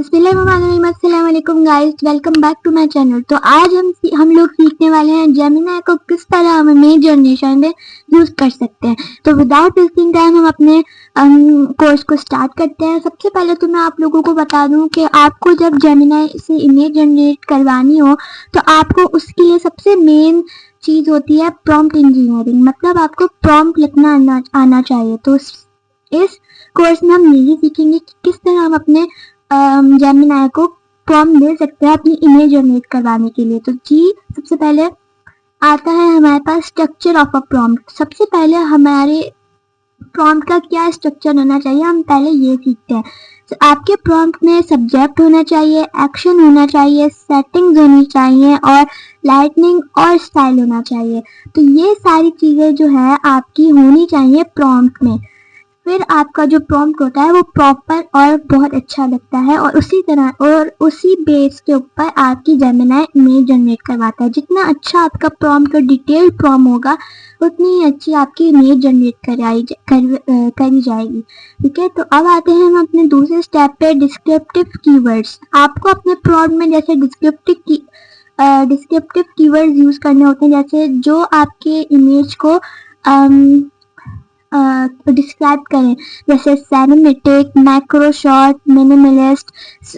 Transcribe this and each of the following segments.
अस्सलाम guys, welcome back to my channel. तो आज हम लोग सीखने वाले हैं जेमिनी को किस तरह हम इमेज जनरेशन में यूज कर सकते हैं। तो विदाउट वेस्टिंग टाइम हम अपने कोर्स को स्टार्ट करते हैं। सबसे पहले तो मैं आप लोगों को बता दूं कि आपको जब जेमिनी से इमेज जनरेट करवानी हो तो आपको उसके लिए सबसे मेन चीज होती है प्रॉम्प्ट इंजीनियरिंग, मतलब आपको प्रॉम्प्ट लिखना आना चाहिए। तो इस कोर्स में हम यही सीखेंगे कि किस तरह हम अपने जेमिनी को प्रॉम्प्ट दे सकते हैं अपनी इमेज जनरेट करवाने के लिए। तो जी, सबसे पहले आता है हमारे पास स्ट्रक्चर ऑफ अ प्रॉम्प्ट। सबसे पहले हमारे प्रॉम्प्ट का क्या स्ट्रक्चर होना चाहिए, हम पहले ये सीखते हैं। तो आपके प्रॉम्प्ट में सब्जेक्ट होना चाहिए, एक्शन होना चाहिए, सेटिंग्स होनी चाहिए और लाइटनिंग और स्टाइल होना चाहिए। तो ये सारी चीज़ें जो है आपकी होनी चाहिए प्रॉम्प्ट में। फिर आपका जो प्रॉम्प्ट होता है वो प्रॉपर और बहुत अच्छा लगता है और उसी बेस के ऊपर आपकी जेमिनी इमेज जनरेट करवाता है। जितना अच्छा आपका प्रॉम्प्ट और डिटेल प्रॉम्प्ट होगा उतनी ही अच्छी आपकी इमेज जनरेट करी जाएगी। ठीक है, तो अब आते हैं हम अपने दूसरे स्टेप पे, डिस्क्रिप्टिव कीवर्ड्स। आपको अपने प्रॉम्प्ट में जैसे डिस्क्रिप्टिव कीवर्ड्स यूज करने होते हैं, जैसे जो आपके इमेज को डिस्क्राइब करें, जैसे cinematic, macro shot, minimalist,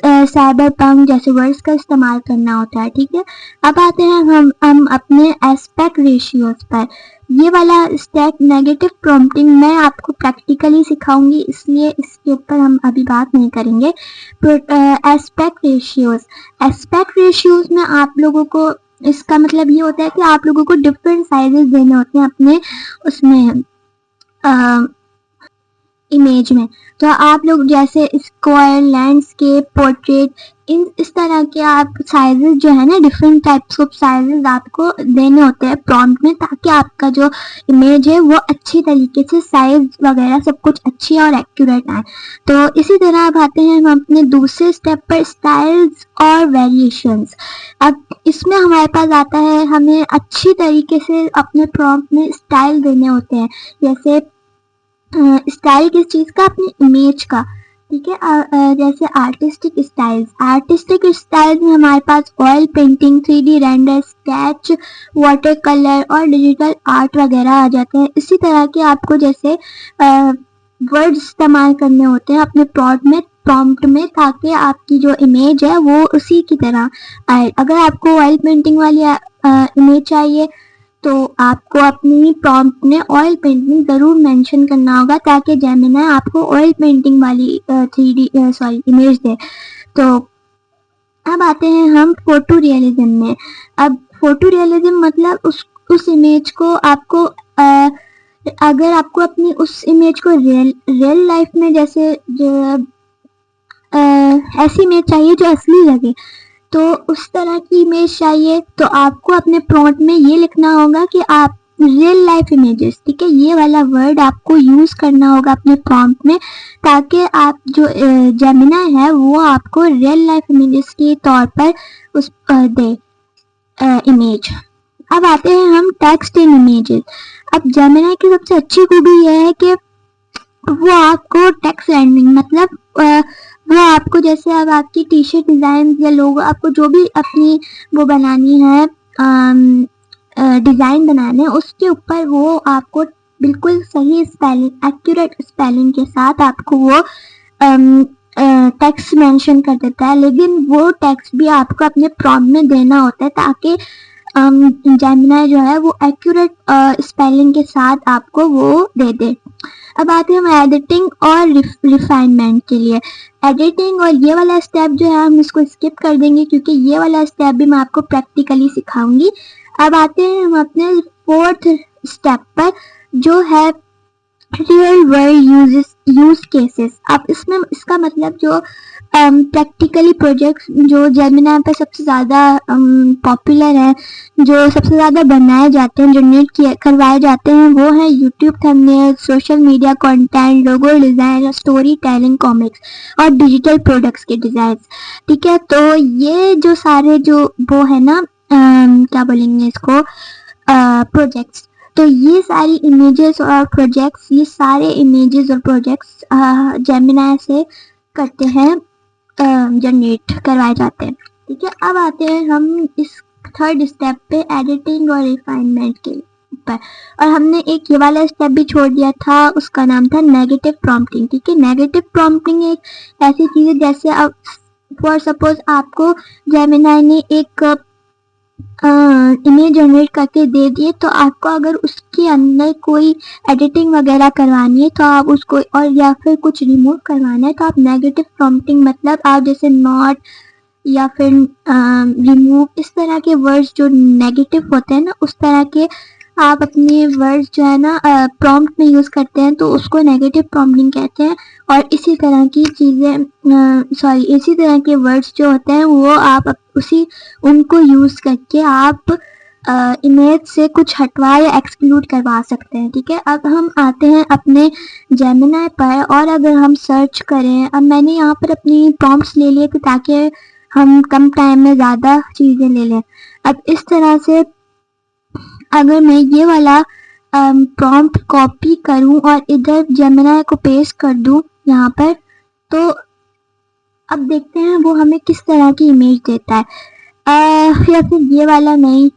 cyberpunk जैसे वर्ड्स का इस्तेमाल करना होता है। ठीक है, अब आते हैं हम अपने एस्पेक्ट रेशियोज पर। ये वाला स्टेप नेगेटिव प्रॉम्प्टिंग मैं आपको प्रैक्टिकली सिखाऊंगी, इसलिए इसके ऊपर हम अभी बात नहीं करेंगे। एस्पेक्ट रेशियोज में आप लोगों को, इसका मतलब ये होता है कि आप लोगों को डिफरेंट साइजेस देने होते हैं अपने उसमें इमेज में। तो आप लोग जैसे स्क्वायर, लैंडस्केप, पोर्ट्रेट, इस तरह के आप साइजेस जो है ना, डिफरेंट टाइप्स ऑफ साइजेस आपको देने होते हैं प्रॉम्प्ट में, ताकि आपका जो इमेज है वो अच्छी तरीके से साइज वगैरह सब कुछ अच्छी और एक्यूरेट आए। तो इसी तरह अब आते हैं हम अपने दूसरे स्टेप पर, स्टाइल्स और वेरिएशंस। अब इसमें हमारे पास आता है, हमें अच्छी तरीके से अपने प्रॉम्प्ट में स्टाइल देने होते हैं। जैसे स्टाइल किस चीज़ का, अपनी इमेज का। ठीक है, जैसे आर्टिस्टिक स्टाइल में हमारे पास oil painting, 3D render, sketch, water colour और डिजिटल आर्ट वगैरह आ जाते हैं। इसी तरह के आपको जैसे वर्ड्स इस्तेमाल करने होते हैं अपने प्रॉम्प्ट में, ताकि आपकी जो इमेज है वो उसी की तरह आए। अगर आपको ऑयल पेंटिंग वाली इमेज चाहिए तो आपको अपनी प्रॉम्प्ट में ऑयल पेंटिंग ज़रूर मेंशन करना होगा, ताकि जेमिनी आपको ऑयल पेंटिंग वाली इमेज दे। तो अब आते हैं हम फोटो रियलिज्म में। अब फोटो रियलिज्म मतलब उस इमेज को आपको अगर आपको अपनी उस इमेज को रियल लाइफ में जैसे ऐसी इमेज चाहिए जो असली लगे, तो उस तरह की इमेज चाहिए, तो आपको अपने प्रॉम्प्ट में ये लिखना होगा कि आप रियल लाइफ इमेजेस, ठीक है, ये वाला वर्ड आपको यूज करना होगा अपने प्रॉम्प्ट में, ताकि आप जो जेमिनी है वो आपको रियल लाइफ इमेजेस के तौर पर उस दे इमेज। अब आते हैं हम टेक्स्ट इन इमेजेस। अब जेमिनी की सबसे अच्छी खूबी यह है कि वो आपको टेक्स्ट रेंडरिंग, मतलब वो आपको जैसे अब आपकी टी शर्ट डिज़ाइन या लोगो, आपको जो भी अपनी वो बनानी है, डिज़ाइन बनाने, उसके ऊपर वो आपको बिल्कुल सही स्पेलिंग, एक्यूरेट स्पेलिंग के साथ आपको वो टेक्स्ट मेंशन कर देता है। लेकिन वो टेक्स्ट भी आपको अपने प्रॉम्प्ट में देना होता है, ताकि जेमिनी जो है वो एक्यूरेट स्पेलिंग के साथ आपको वो दे दे। अब आते हैं हम एडिटिंग और रिफाइनमेंट के लिए। एडिटिंग और ये वाला स्टेप जो है हम इसको स्किप कर देंगे, क्योंकि ये वाला स्टेप भी मैं आपको प्रैक्टिकली सिखाऊंगी। अब आते हैं हम अपने फोर्थ स्टेप पर, जो है रियल वर्ल्ड यूज केसेस। अब इसमें इसका मतलब जो प्रैक्टिकली प्रोजेक्ट्स जो जेमिनी पे सबसे ज़्यादा पॉपुलर है, जो सबसे ज़्यादा बनाए जाते हैं, जनरेट करवाए जाते हैं, वो है YouTube thumbnail, social media content, logo design, story telling, comics और डिजिटल प्रोडक्ट्स के डिज़ाइन। ठीक है, तो ये जो सारे जो वो है ना, क्या बोलेंगे इसको, प्रोजेक्ट्स, तो ये सारी इमेजेस और प्रोजेक्ट्स, ये सारे इमेजेस और प्रोजेक्ट्स जेमिनी से करते हैं जनरेट करवाए जाते हैं। ठीक है, अब आते हैं हम इस थर्ड स्टेप पे, एडिटिंग और रिफाइनमेंट के ऊपर। और हमने एक ये वाला स्टेप भी छोड़ दिया था, उसका नाम था नेगेटिव प्रॉम्प्टिंग। ठीक है, नेगेटिव प्रॉम्प्टिंग एक ऐसी चीज है जैसे अब फॉर सपोज आपको जेमिनाई ने एक इमेज जनरेट करके दे दिए, तो आपको अगर उसके अंदर कोई एडिटिंग वगैरह करवानी है तो आप उसको, और या फिर कुछ रिमूव करवाना है तो आप नेगेटिव प्रॉम्प्टिंग, मतलब आप जैसे नॉट या फिर रिमूव, इस तरह के वर्ड्स जो नेगेटिव होते हैं ना, उस तरह के आप अपने वर्ड्स जो है ना प्रॉम्प्ट में यूज करते हैं, तो उसको नेगेटिव प्रॉम्प्टिंग कहते हैं। और इसी तरह की चीजें, इसी तरह के वर्ड्स जो होते हैं वो आप उसी उनको यूज करके आप इमेज से कुछ हटवा या एक्सक्लूड करवा सकते हैं। ठीक है, अब हम आते हैं अपने जेमिनाई पर, और अगर हम सर्च करें, अब मैंने यहाँ पर अपनी प्रॉम्प्ट्स ले लिए थे ताकि हम कम टाइम में ज़्यादा चीज़ें ले लें। अब इस तरह से अगर मैं ये वाला प्रॉम्प्ट कॉपी करूं और इधर जेमिनाई को पेस्ट कर दूं यहाँ पर, तो अब देखते हैं वो हमें किस तरह की इमेज देता है। या फिर ये वाला नहीं,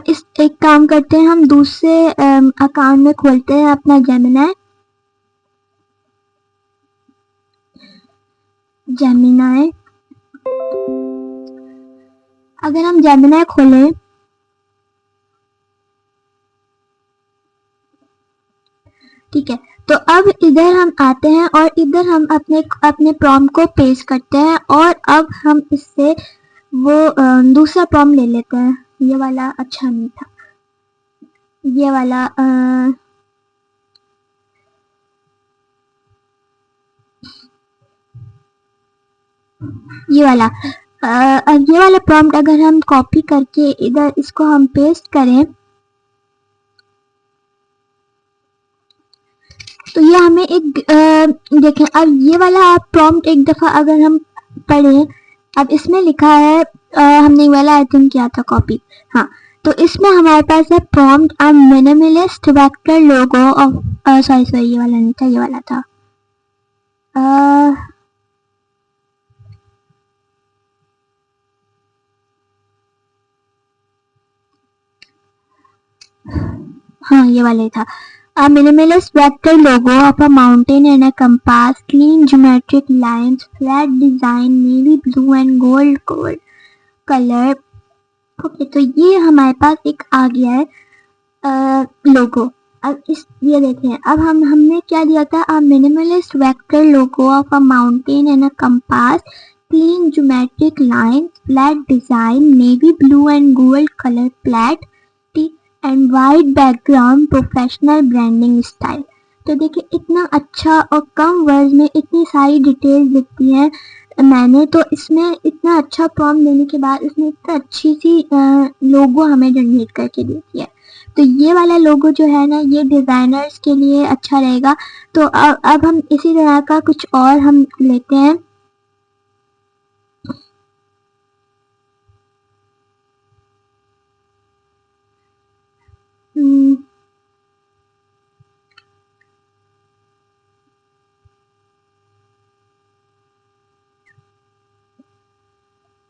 इस एक काम करते हैं, हम दूसरे अकाउंट में खोलते हैं अपना जेमिनाई। अगर हम जेमिनाई खोलें, ठीक है, तो अब इधर हम आते हैं और इधर हम अपने प्रॉम्प्ट को पेस्ट करते हैं, और अब हम इससे वो दूसरा प्रॉम्प्ट ले लेते हैं। ये वाला अच्छा नहीं था, ये वाला ये वाला ये वाला प्रॉम्प्ट अगर हम कॉपी करके इधर इसको हम पेस्ट करें, तो ये हमें एक देखें, अब ये वाला प्रॉम्प्ट एक दफ़ा अगर हम पढ़ें, अब इसमें लिखा है हमने वाला आई थिंक किया था कॉपी, हाँ, तो इसमें हमारे पास है prompt a minimalist vector logo of, sorry ये वाला नहीं था, ये वाला था, हाँ ये वाला ही था। A minimalist vector logo of a mountain and a compass, clean geometric lines, flat design, navy blue and gold color. Okay, तो ये हमारे पास एक आ गया है लोगो। अब इस ये देखें, अब हमने क्या दिया था, a minimalist vector logo of a mountain and a compass, clean geometric lines, flat design, navy blue and gold color palette and white background, professional branding style. तो देखिए इतना अच्छा और कम वर्ड में इतनी सारी डिटेल्स दिखती हैं। मैंने तो इसमें इतना अच्छा प्रॉम्प्ट देने के बाद इसमें इतना अच्छी सी लोगो हमें जनरेट करके देती है। तो ये वाला लोगो जो है ना, ये डिज़ाइनर्स के लिए अच्छा रहेगा। तो अब हम इसी तरह का कुछ और हम लेते हैं।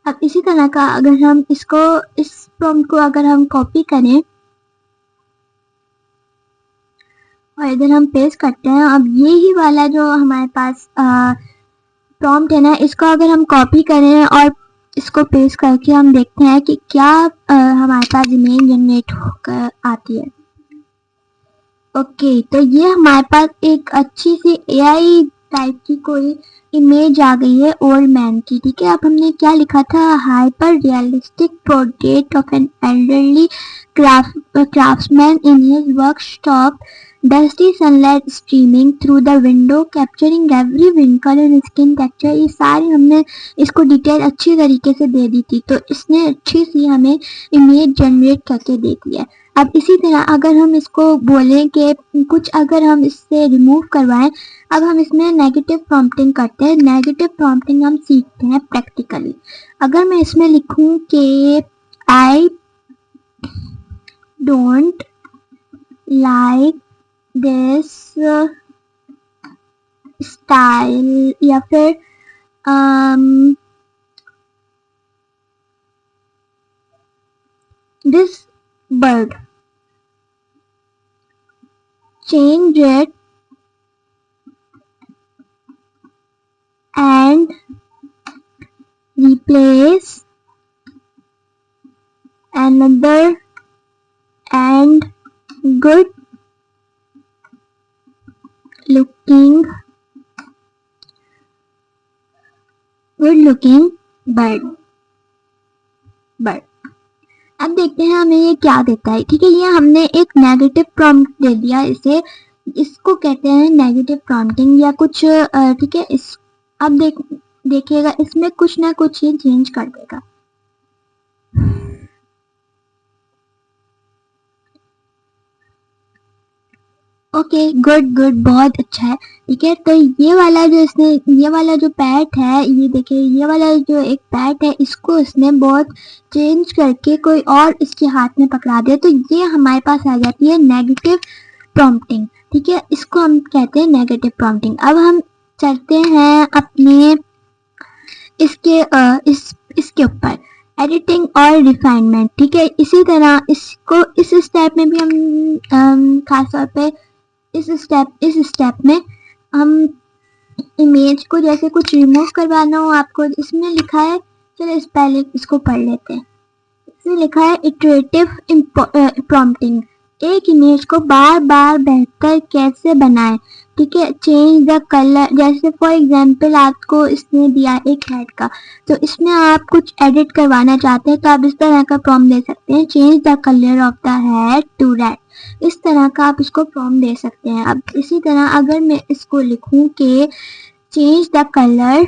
अब इसी तरह का अगर हम इसको, इस प्रॉम्प्ट को अगर हम कॉपी करें और इधर हम पेस्ट करते हैं, अब ये ही वाला जो हमारे पास प्रॉम्प्ट है ना, इसको अगर हम कॉपी करें और इसको पेस्ट करके हम देखते हैं कि क्या हमारे पास इमेज जनरेट होकर आती है। ओके, तो ये हमारे पास एक अच्छी सी एआई टाइप की कोई इमेज आ गई है ओल्ड मैन की। ठीक है, अब हमने क्या लिखा था, hyper realistic portrait of an elderly craftsman in his workshop, dusty sunlight streaming through the window capturing every wrinkle and skin texture। ये सारी हमने इसको डिटेल अच्छी तरीके से दे दी थी, तो इसने अच्छी सी हमें इमेज जनरेट करके दे दी है। अब इसी तरह अगर हम इसको बोलें कि कुछ अगर हम इससे रिमूव करवाएं, अब हम इसमें नेगेटिव प्रॉम्प्टिंग करते हैं। नेगेटिव प्रॉम्प्टिंग हम सीखते हैं प्रैक्टिकली। अगर मैं इसमें लिखूं कि आई don't like this स्टाइल या फिर this bird, change it and replace another and good looking bird. अब देखते हैं हमें ये क्या देता है। ठीक है, ये हमने एक नेगेटिव प्रॉम्प्ट दे दिया इसे, इसको कहते हैं नेगेटिव प्रॉम्प्टिंग या कुछ। ठीक है, इस अब देखिएगा इसमें कुछ ना कुछ ये चेंज कर देगा। ओके, गुड, बहुत अच्छा है। ठीक है, तो ये वाला जो पैट है, ये देखिए ये वाला जो एक पैट है, इसको इसने बहुत चेंज करके कोई और इसके हाथ में पकड़ा दिया, तो ये हमारे पास आ जाती है नेगेटिव प्रॉम्प्टिंग। ठीक है, इसको हम कहते हैं नेगेटिव प्रॉम्प्टिंग। अब हम चलते हैं अपने इसके ऊपर, एडिटिंग और रिफाइनमेंट। ठीक है, इसी तरह इसको इस स्टेप में भी हम खास तौर पे इस स्टेप में हम इमेज को जैसे कुछ रिमूव करवाना हो आपको, इसमें लिखा है, चलो इस पहले इसको पढ़ लेते हैं। इसमें लिखा है इटरेटिव प्रॉम्प्टिंग, एक इमेज को बार बार बेहतर कैसे बनाएं। ठीक है, चेंज द कलर, जैसे फॉर एग्जांपल आपको इसने दिया एक हेड का, तो इसमें आप कुछ एडिट करवाना चाहते हैं तो आप इस तरह का प्रॉम्प्ट दे सकते हैं, change the colour of the head to red. इस तरह का आप इसको प्रॉम्प्ट दे सकते हैं। अब इसी तरह अगर मैं इसको लिखूं कि change the colour,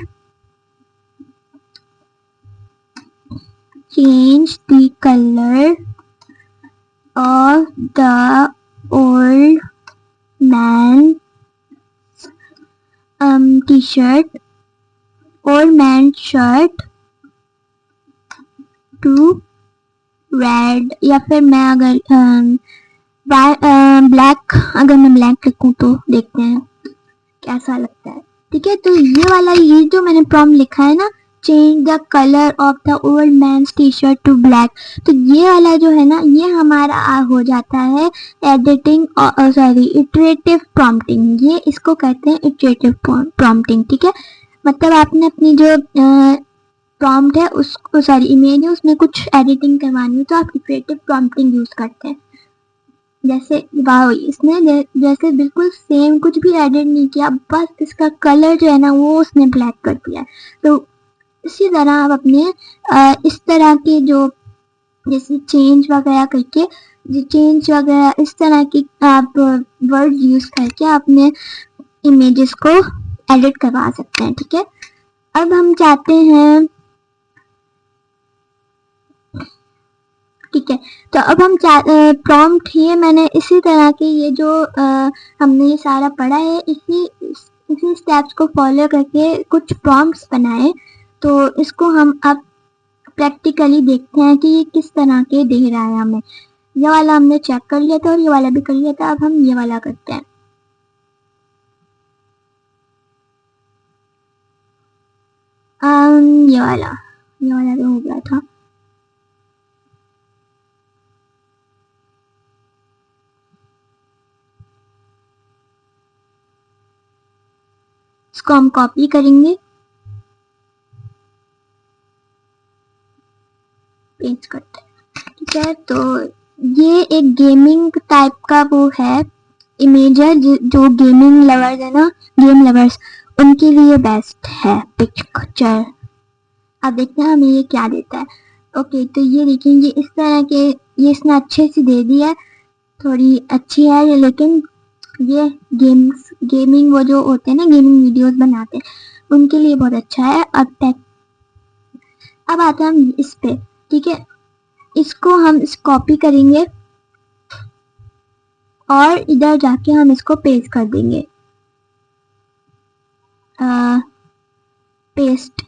change the color of the old man's t-shirt, old man's shirt to red, या फिर मैं अगर ब्लैक, अगर मैं ब्लैक लिखूं तो देखते हैं कैसा लगता है। ठीक है, तो ये जो मैंने प्रॉम्प्ट लिखा है ना, change the colour of the old man's T shirt to black, तो ये वाला जो है ना, ये हमारा हो जाता है एडिटिंग, सॉरी इटरेटिव प्रॉम्प्टिंग। ये इसको कहते हैं इटरेटिव प्रॉम्प्टिंग। ठीक है, मतलब आपने अपनी जो प्रॉम्प्ट है उसको, सॉरी इमेज है, उसमें कुछ एडिटिंग करवानी हो तो आप इटरेटिव प्रॉम्प्टिंग यूज करते हैं। जैसे वाह, इसने जैसे बिल्कुल सेम कुछ भी एडिट नहीं किया, बस इसका कलर जो है ना वो उसने ब्लैक कर दिया। तो इसी तरह आप अपने इस तरह के जो जैसे चेंज वगैरह करके, चेंज वगैरह इस तरह की आप वर्ड यूज करके अपने इमेजेस को एडिट करवा सकते हैं। ठीक है, अब हम चाहते हैं, ठीक है, तो अब हम प्रॉम्प्ट ये मैंने इसी तरह के ये जो हमने ये सारा पढ़ा है, इसी स्टेप्स को फॉलो करके कुछ प्रॉम्प्ट्स बनाए, तो इसको हम अब प्रैक्टिकली देखते हैं कि ये किस तरह के दे रहा है हमें। ये वाला हमने चेक कर लिया था और ये वाला भी कर लिया था, अब हम ये वाला करते हैं। ये वाला तो हो गया था। इसको हम कॉपी करेंगे, पेस्ट करते हैं। ठीक है, तो ये एक गेमिंग टाइप का वो है, इमेज है, जो गेमिंग लवर्स है ना, गेम लवर्स, उनके लिए बेस्ट है पिक्चर। अब देखते हैं हमें ये क्या देता है। ओके, तो ये देखेंगे इस तरह के, ये इसने अच्छे से दे दिया है, थोड़ी अच्छी है ये, लेकिन ये गेमिंग वो जो होते हैं ना, गेमिंग वीडियोस बनाते हैं, उनके लिए बहुत अच्छा है। अब आते हैं हम इस पे। ठीक है, इसको हम कॉपी करेंगे और इधर जाके हम इसको पेस्ट कर देंगे, पेस्ट।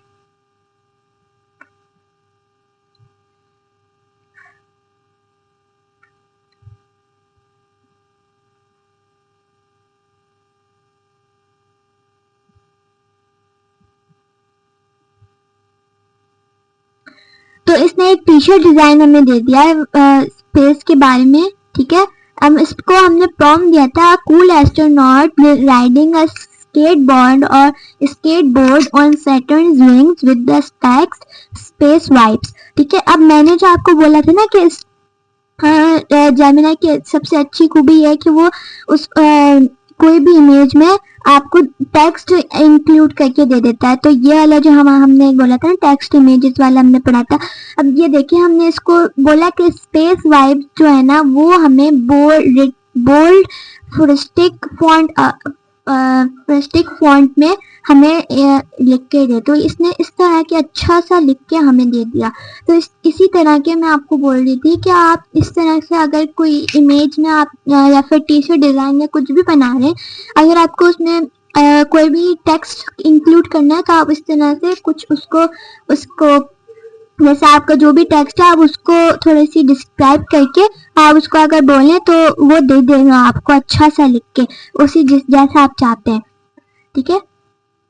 तो इसने एक टी शर्ट डिजाइन हमें दे दिया है स्पेस के बारे में, ठीक है। अब इसको हमने प्रॉम्प्ट दिया था cool astronaut riding a skateboard or skateboard on Saturn's wings with the text space vibes, ठीक है। अब मैंने जो आपको बोला था ना कि जेमिनी की सबसे अच्छी खूबी है कि वो उस कोई भी इमेज में आपको टेक्स्ट इंक्लूड करके दे देता है। तो ये वाला जो हमने बोला था ना टेक्स्ट इमेजेस वाला हमने पढ़ा था। अब ये देखिए हमने इसको बोला कि स्पेस वाइब जो है ना वो हमें बोल्ड फुस्टिक फॉन्ट में हमें लिख के दे। तो इसने इस तरह के अच्छा सा लिख के हमें दे दिया। तो इसी तरह के मैं आपको बोल रही थी कि आप इस तरह से अगर कोई इमेज में आप या फिर टी शर्ट डिजाइन या कुछ भी बना रहे हैं, अगर आपको उसमें कोई भी टेक्स्ट इंक्लूड करना है तो आप इस तरह से कुछ उसको जैसे आपका जो भी टेक्स्ट है आप उसको थोड़ी सी डिस्क्राइब करके आप उसको अगर बोलें तो वो दे देगा आपको अच्छा सा लिख के उसी जैसा आप चाहते हैं, ठीक है।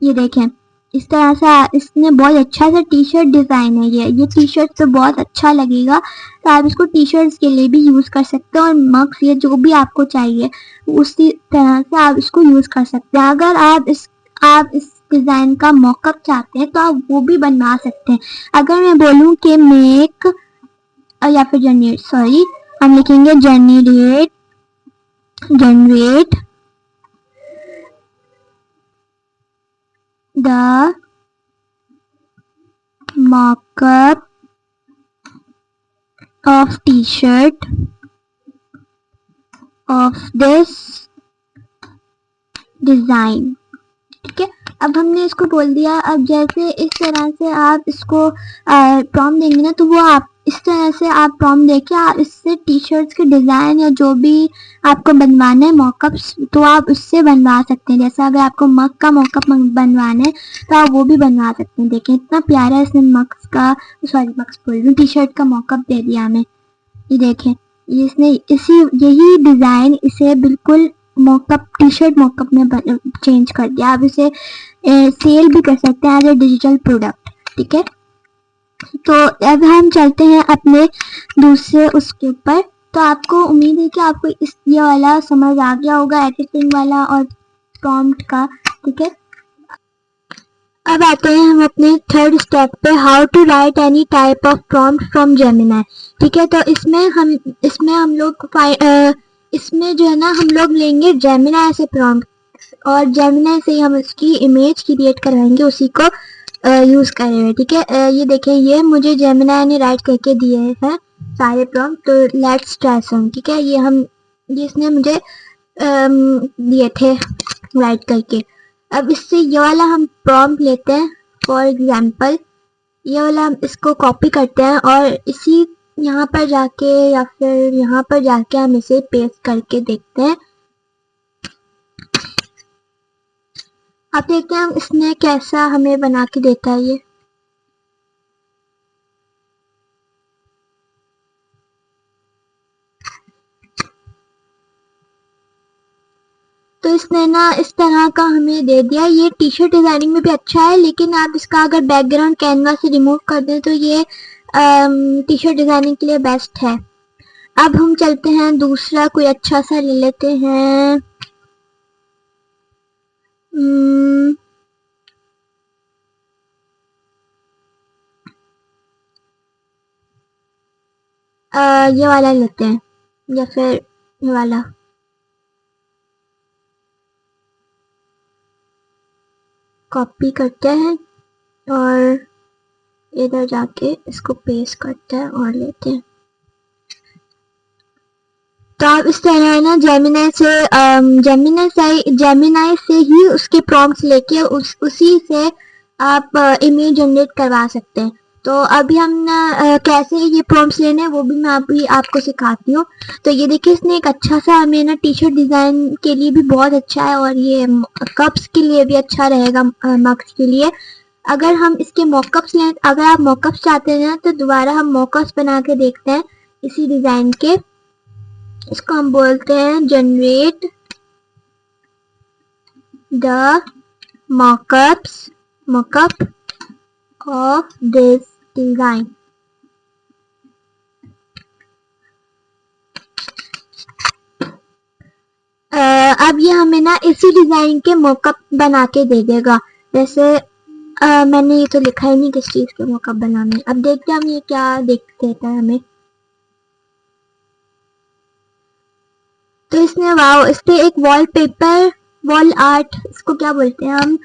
ये देखें इस तरह से इसने बहुत अच्छा सा टी शर्ट डिजाइन है। ये टी शर्ट तो बहुत अच्छा लगेगा, तो आप इसको टी शर्ट्स के लिए भी यूज कर सकते हैं और मग्स ये जो भी आपको चाहिए उसी तरह से आप इसको यूज कर सकते हैं। अगर आप इस डिजाइन का मॉकअप चाहते हैं तो आप वो भी बनवा सकते हैं। अगर मैं बोलूं कि मेक या फिर हम लिखेंगे generate the mockup of t-shirt of this design, ठीक है। अब हमने इसको बोल दिया। अब जैसे इस तरह से आप इसको प्रॉम्प्ट देंगे ना तो वो आप इस तरह से आप प्रॉम्प्ट देके आप इससे टी शर्ट्स के डिज़ाइन या जो भी आपको बनवाना है मॉकअप्स तो आप उससे बनवा सकते हैं। जैसे अगर आपको मग का मॉकअप बनवाना है तो आप वो भी बनवा सकते हैं। देखें इतना प्यारा इसने मग्स बोल रही हूँ टी शर्ट का मॉकअप दे दिया हमें। ये देखें इसने यही डिज़ाइन इसे बिल्कुल मॉकअप टी शर्ट मॉकअप में चेंज कर दिया। आप इसे सेल भी कर सकते हैं एज ए डिजिटल प्रोडक्ट, ठीक है। तो अब हम चलते हैं अपने दूसरे उसके ऊपर। तो आपको उम्मीद है कि आपको ये वाला समझ आ गया होगा एडिटिंग वाला और प्रॉम्प्ट का, ठीक है। अब आते हैं हम अपने थर्ड स्टेप पे, how to write any type of prompt from Gemini, ठीक है। तो इसमें हम लोग इसमें जो है ना हम लोग लेंगे जेमिनी से प्रॉम्प्ट और जेमिनी से हम इसकी इमेज क्रिएट करवाएंगे उसी को यूज करेंगे, ठीक है। ये देखें ये मुझे जेमिनी ने राइट करके दिए हैं सारे प्रॉम्प्ट। तो लेट्स ट्राई सम, ठीक है। ये इसने मुझे दिए थे राइट करके। अब इससे ये वाला हम प्रॉम्प्ट लेते हैं। फॉर एग्जांपल ये वाला हम इसको कॉपी करते हैं और इसी यहाँ पर जाके या फिर यहाँ पर जाके हम इसे पेस्ट करके देखते हैं। आप देखते हैं इसने कैसा हमें बना के देता है ये। तो इसने ना इस तरह का हमें दे दिया। ये टी शर्ट डिजाइनिंग में भी अच्छा है, लेकिन आप इसका अगर बैकग्राउंड कैनवा से रिमूव कर दें तो ये टी शर्ट डिजाइनिंग के लिए बेस्ट है। अब हम चलते हैं दूसरा कोई अच्छा सा ले लेते हैं। ये वाला लेते हैं या फिर ये वाला। कॉपी करते हैं और इधर जाके इसको पेस्ट करते हैं और लेते हैं। तो आप इस तरह ना जेमिनी से ही उसके प्रॉम्प्ट्स लेके उसी से आप इमेज जनरेट करवा सकते हैं। तो अभी हम कैसे ये प्रॉम्प्ट्स लेने हैं वो भी मैं अभी आपको सिखाती हूँ। तो ये देखिए इसने एक अच्छा सा हमें ना टी शर्ट डिज़ाइन के लिए भी बहुत अच्छा है और ये कप्स के लिए भी अच्छा रहेगा मग्स के लिए। अगर हम इसके मॉकअप्स लें, अगर आप मॉकअप्स चाहते हैं तो दोबारा हम मॉकअप्स बना के देखते हैं इसी डिज़ाइन के। इसको हम बोलते हैं generate the mock-up of this design, अब ये हमें ना इसी डिजाइन के मॉकअप बना के दे देगा। जैसे मैंने ये तो लिखा ही नहीं किस चीज के मॉकअप बनाने। अब देखते हैं हम ये क्या देता है हमें। तो इसने वाओ, इस पे एक वॉलपेपर, वॉल आर्ट, इसको क्या बोलते हैं हम,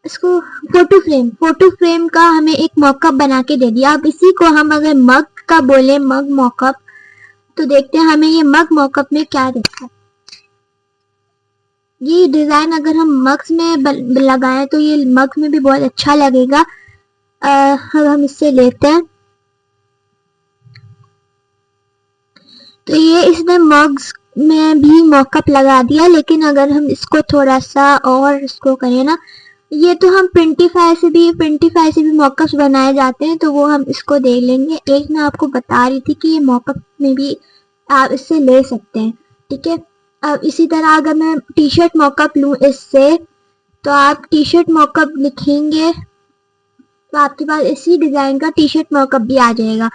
इसको फोटो फ्रेम का हमें एक मॉकअप बना के दे दिया। अब इसी को हम अगर मग का बोले, मग मॉकअप, तो देखते हैं हमें ये मग मॉकअप में क्या देता है। ये डिजाइन अगर हम मग्स में लगाएं तो ये मग में भी बहुत अच्छा लगेगा। अब हम इससे लेते हैं। तो ये इसने मग्स में भी मॉकअप लगा दिया, लेकिन अगर हम इसको थोड़ा सा और इसको करें ना, ये तो हम प्रिंटिफाई से भी मॉकअप्स बनाए जाते हैं, तो वो हम इसको देख लेंगे। एक मैं आपको बता रही थी कि ये मॉकअप में भी आप इससे ले सकते हैं, ठीक है। अब इसी तरह अगर मैं टी शर्ट मॉकअप लूँ इससे, तो आप टी शर्ट मॉकअप लिखेंगे तो आपके पास इसी डिजाइन का टी शर्ट मॉकअप भी आ जाएगा,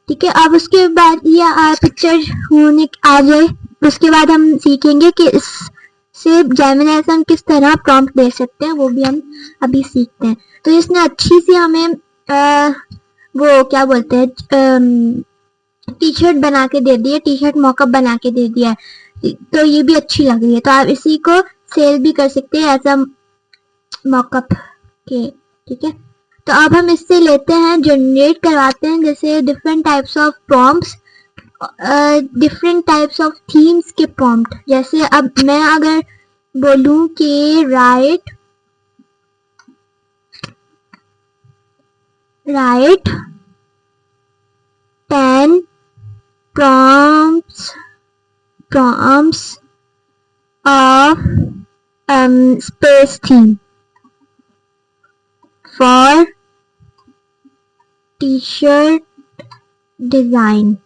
ठीक है। अब उसके बाद ये पिक्चर होने आ जाए, उसके बाद हम सीखेंगे कि इससे जेमिनी से हम किस तरह प्रॉम्प्ट दे सकते हैं, वो भी हम अभी सीखते हैं। तो इसने अच्छी सी हमें वो क्या बोलते हैं, टी शर्ट बना के दे दिया, टी शर्ट मॉकअप बना के दे दिया है, तो ये भी अच्छी लग रही है। तो आप इसी को सेल भी कर सकते हैं एज अ मॉकअप के, ठीक है। तो अब हम इससे लेते हैं, जनरेट करवाते हैं जैसे different types of prompts, different types of themes के प्रॉम्प्ट। जैसे अब मैं अगर बोलूं कि right 10 prompts of space theme for t-shirt design,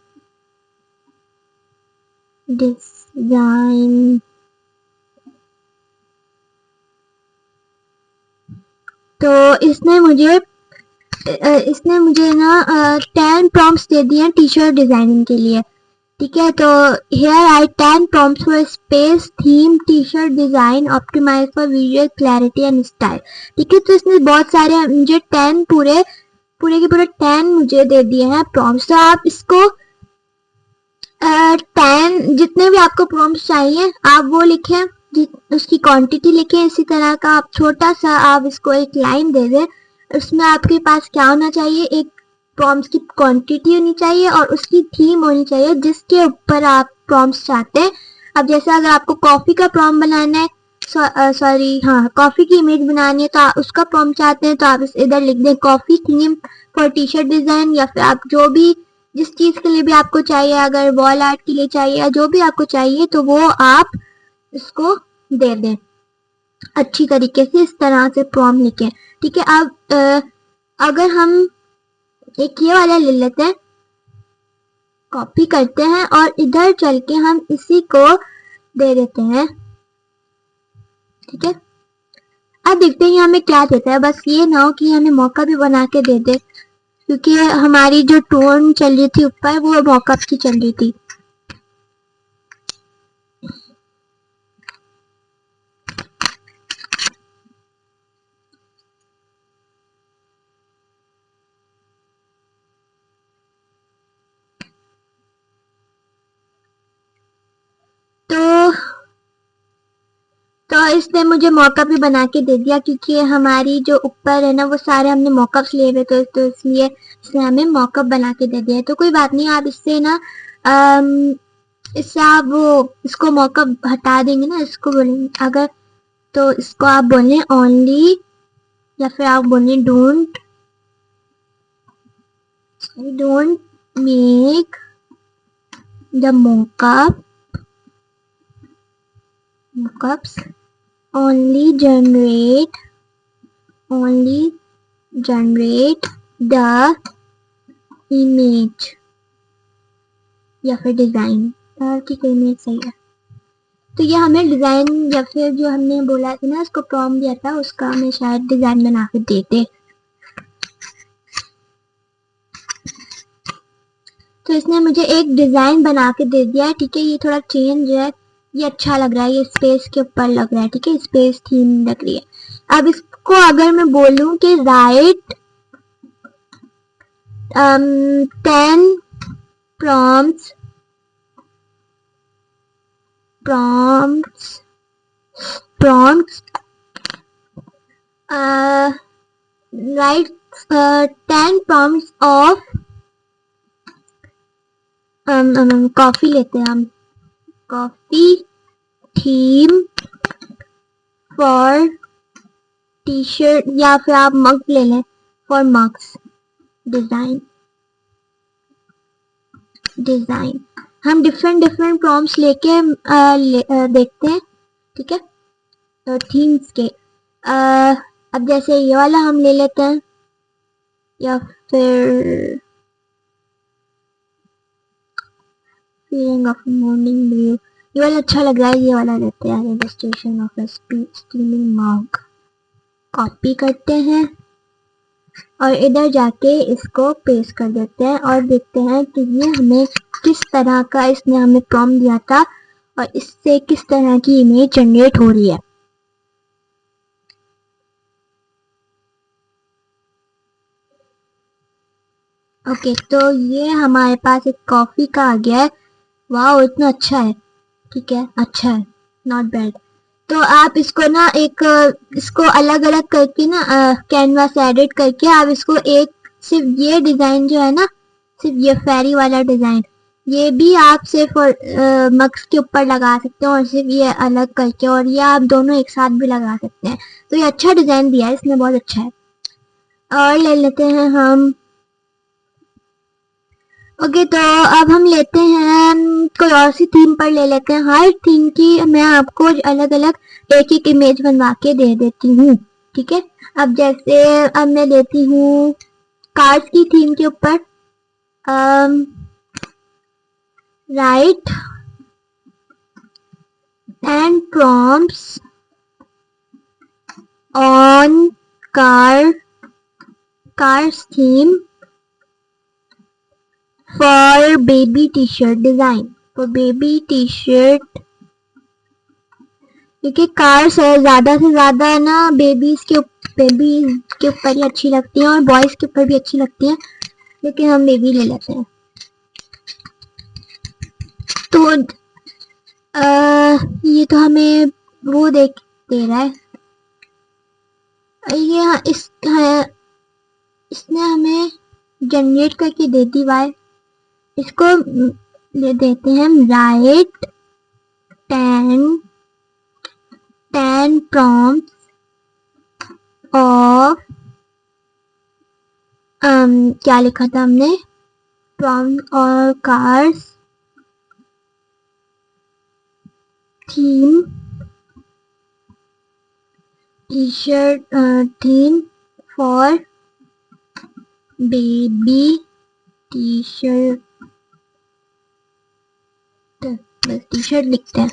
तो इसने मुझे ना 10 प्रॉम्प्ट्स दे दिए हैं टी शर्ट डिजाइनिंग के लिए, ठीक है। तो here are 10 prompts for space theme t-shirt design optimized for visual clarity and style, ठीक है। तो इसने बहुत सारे मुझे 10 पूरे के पूरे 10 मुझे दे दिए हैं प्रॉम्प्ट्स। तो आप इसको 10 जितने भी आपको प्रॉम्प्ट्स चाहिए आप वो लिखें, उसकी क्वांटिटी लिखें। इसी तरह का आप छोटा सा आप इसको एक लाइन दे दें, उसमें आपके पास क्या होना चाहिए, एक प्रॉम्प्ट्स की क्वांटिटी होनी चाहिए और उसकी थीम होनी चाहिए जिसके ऊपर आप प्रॉम्प्ट्स चाहते हैं। अब जैसे अगर आपको कॉफी का प्रॉम्प्ट बनाना है, कॉफी की इमेज बनानी है, तो आप उसका प्रॉम्प्ट चाहते हैं तो आप इधर लिख दें coffee theme for T shirt design, या फिर आप जो भी जिस चीज के लिए भी आपको चाहिए, अगर वॉल आर्ट के लिए चाहिए या जो भी आपको चाहिए, तो वो आप इसको दे दें अच्छी तरीके से, इस तरह से प्रॉम्प्ट लिखें, ठीक है। अब अगर हम एक ये वाला ले लेते हैं, कॉपी करते हैं और इधर चल के हम इसी को दे देते हैं, ठीक है। अब देखते हैं हमें क्या देता है। बस ये ना हो कि हमें मौका भी बना के दे दे, क्योंकि हमारी जो टोन चल रही थी ऊपर वो मॉकअप की चल रही थी। तो इसने मुझे मॉकअप भी बना के दे दिया, क्योंकि हमारी जो ऊपर है ना वो सारे हमने मॉकअप्स लिए हुए, तो इसलिए इसने हमें मॉकअप बना के दे दिया। तो कोई बात नहीं, आप इससे ना इससे आप वो इसको मॉकअप हटा देंगे ना, इसको बोलेंगे अगर, तो इसको आप बोलें ओनली, या फिर आप बोलें don't make the mockups, only generate the image, या फिर डिजाइन, ठीक है इमेज सही है। तो ये हमें डिजाइन या फिर जो हमने बोला था ना उसको प्रॉम्प्ट दिया था, उसका हमें शायद डिजाइन बना के देते। तो इसने मुझे एक डिजाइन बना के दे दिया है, ठीक है। ये थोड़ा चेंज है, ये अच्छा लग रहा है, ये स्पेस के ऊपर लग रहा है, ठीक है, स्पेस थीम लग रही है। अब इसको अगर मैं बोलूं कि right 10 prompts write 10 prompts of coffee लेते हैं हम, coffee theme for T shirt, या फिर आप मग ले लें फॉर मग्स डिजाइन। हम डिफरेंट प्रॉम्प्ट्स लेके देखते हैं, ठीक है, तो थीम्स के। अब जैसे ये वाला हम ले लेते हैं, या फिर फीलिंग ऑफ मॉर्निंग व्यू, ये वाला अच्छा लग रहा है, ये वाला लेते हैं। Registration of steaming mug, copy करते हैं और इधर जाके इसको पेस्ट कर देते हैं और देखते हैं कि ये हमें किस तरह का इसने हमें प्रॉम्प्ट दिया था और इससे किस तरह की इमेज जनरेट हो रही है। ओके, तो ये हमारे पास एक कॉफी का आ गया है। वाह, इतना अच्छा है, ठीक है, अच्छा है, नॉट बैड। तो आप इसको ना एक इसको अलग अलग करके ना कैनवास एडिट करके आप इसको एक सिर्फ ये डिजाइन जो है ना, सिर्फ ये फेरी वाला डिजाइन, ये भी आप सिर्फ मग्स के ऊपर लगा सकते हैं और सिर्फ ये अलग करके, और ये आप दोनों एक साथ भी लगा सकते हैं। तो ये अच्छा डिजाइन दिया है इसने, बहुत अच्छा है। और ले लेते हैं हम, ओके, तो अब हम लेते हैं कोई और सी थीम पर ले लेते हैं। हर थीम की मैं आपको अलग अलग एक एक इमेज बनवा के दे देती हूँ, ठीक है। अब जैसे अब मैं लेती हूँ कार्स की थीम के ऊपर, right and prompts on cars theme for baby T shirt design, for baby T shirt, क्योंकि कार्स है ज्यादा से ज्यादा ना बेबीज के ऊपर ही अच्छी लगती हैं और बॉयज के ऊपर भी अच्छी लगती हैं, लेकिन हम बेबी ले लेते हैं। तो ये तो हमें वो दे रहा है, ये इसने हमें जनरेट करके दे दी वाई। इसको ले देते हैं राइट 10 prompts ऑफ क्या लिखा था हमने, प्रॉम्प्ट और cars theme T shirt theme for baby T shirt, बस टी शर्ट लिखते हैं।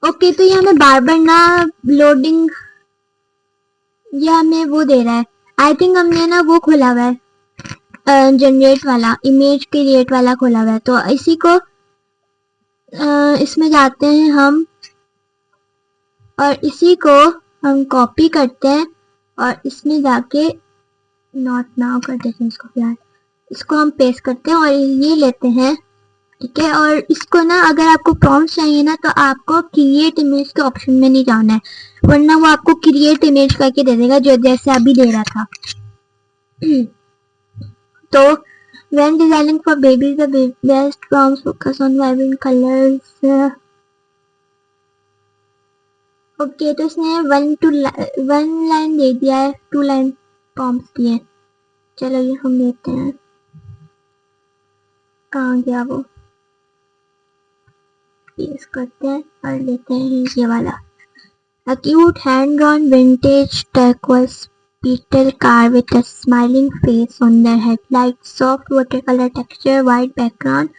ओके, तो ये हमें बार बार ना लोडिंग, ये हमें वो दे रहा है, आई थिंक हमने ना वो खोला हुआ है जनरेट वाला, इमेज क्रिएट वाला खोला हुआ है। तो इसी को इसमें जाते हैं हम और इसी को हम कॉपी करते हैं और इसमें जाके नॉट नाउ कर देते हैं इसको, यार इसको हम पेस्ट करते हैं और ये लेते हैं, ठीक है। और इसको ना अगर आपको प्रॉम्प्ट चाहिए ना तो आपको क्रिएट इमेज के ऑप्शन में नहीं जाना है, वरना वो आपको क्रिएट इमेज करके दे देगा, जो जैसे अभी दे रहा था। तो when designing for babies the best prompts focus on vibrant colors। Okay, तो इसने 1 लाइन दे दिया है, 2 लाइन प्रॉम्प्ट्स दिए। चलो ये हम लेते हैं, कहाँ गया वो, पेस्ट करते हैं और लेते हैं ये वाला। A cute hand-drawn vintage turquoise beetle car with a smiling face on the headlights, soft watercolor texture, white background,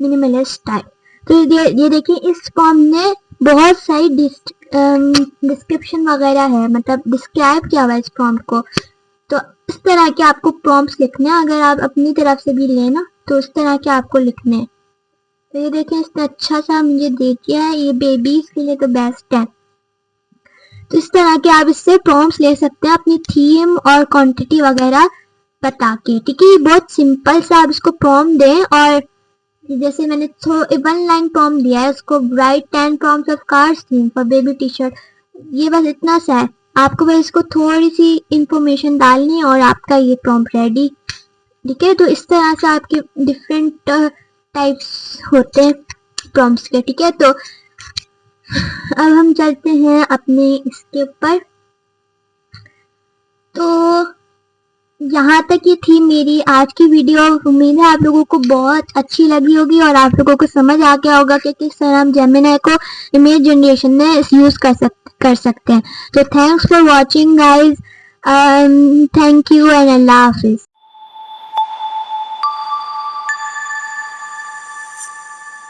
minimalist style। तो ये देखिए, इस फॉर्म ने बहुत सारी डिस्क्रिप्शन वगैरह है, मतलब डिस्क्राइब किया हुआ है इस प्रॉम्प्ट को। तो इस तरह के आपको प्रॉम्प्ट्स लिखने हैं, अगर आप अपनी तरफ से भी लेना तो उस तरह के आपको लिखने हैं। तो ये देखें इसने अच्छा सा मुझे दे दिया है, ये बेबीज के लिए तो बेस्ट है। तो इस तरह के आप इससे प्रॉम्प्ट्स ले सकते हैं अपनी थीम और क्वांटिटी वगैरह बता के, ठीक है। ये बहुत सिंपल सा आप इसको प्रॉम्प्ट दें, और जैसे मैंने 1 लाइन प्रॉम्प्ट दिया है उसको, right 10 prompts of cars theme for baby T shirt, ये बस इतना सा है। आपको बस इसको थोड़ी सी इंफॉर्मेशन डालनी है और आपका ये प्रॉम्प्ट रेडी, ठीक है। तो इस तरह से आपके डिफरेंट टाइप्स होते हैं प्रॉम्प्ट्स के, ठीक है। तो अब हम चलते हैं अपने इसके ऊपर। तो यहाँ तक ये थी मेरी आज की वीडियो। उम्मीद है आप लोगों को बहुत अच्छी लगी होगी और आप लोगों को समझ आ गया होगा कि किस तरह हम जेमिनी को इमेज जनरेशन में यूज कर सकते हैं। तो thanks for watching guys, thank you and Allah Hafiz.